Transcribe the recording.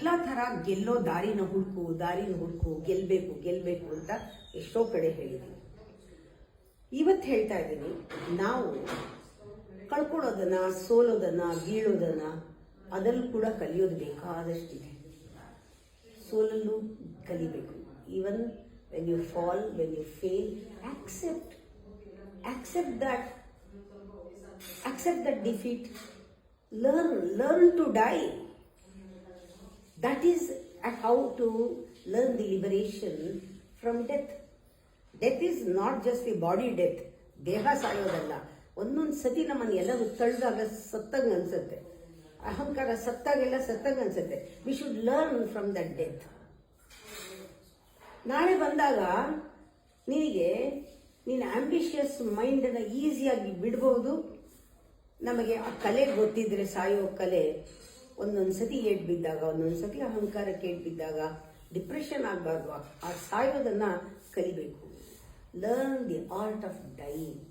ಎಲ್ಲ ಥರ ಗೆಲ್ಲೋ ದಾರಿನ ಹುಡುಕು ಗೆಲ್ಲಬೇಕು ಅಂತ ಎಷ್ಟೋ ಕಡೆ ಹೇಳಿದ್ದೀನಿ. ಇವತ್ತು ಹೇಳ್ತಾ ಇದ್ದೀನಿ, ನಾವು ಕಳ್ಕೊಳ್ಳೋದನ್ನ, ಸೋಲೋದನ್ನ, ಬೀಳೋದನ್ನ ಅದರಲ್ಲೂ ಕೂಡ ಕಲಿಯೋದು ಬೇಕಾದಷ್ಟಿದೆ. ಸೋಲಲ್ಲೂ ಕಲಿಬೇಕು. Even when you fall, when you fail, accept that defeat. Learn to die. That is how to learn the liberation from death. Death is not just the body death. ದೇಹ ಸಾಯೋದಲ್ಲ. ಒಂದೊಂದು ಸತಿ ನಮ್ಮನ್ನು ಎಲ್ಲರೂ ತಳ್ಳಿದಾಗ ಸತ್ತಂಗೆ ಅನ್ಸುತ್ತೆ. ಅಹಂಕಾರ ಸತ್ತಾಗೆಲ್ಲ ಸತ್ತಂಗೆ ಅನ್ಸುತ್ತೆ. We should learn from that death. ನಾಳೆ ಬಂದಾಗ ನಿನಗೆ ನೀನು ಆಂಬಿಷಿಯಸ್ ಮೈಂಡನ್ನು ಈಸಿಯಾಗಿ ಬಿಡ್ಬೋದು. ನಮಗೆ ಆ ಕಲೆ ಗೊತ್ತಿದ್ರೆ, ಸಾಯೋ ಕಲೆ, ಒಂದೊಂದು ಸತಿ ಏಟ್ ಬಿದ್ದಾಗ, ಒಂದೊಂದು ಸತಿ ಅಹಂಕಾರಕ್ಕೆ ಏಟ್ ಬಿದ್ದಾಗ ಡಿಪ್ರೆಷನ್ ಆಗಬಾರ್ದು. ಆ ಸಾಯೋದನ್ನು ಕಲಿಬೇಕು. Learn the art of dying.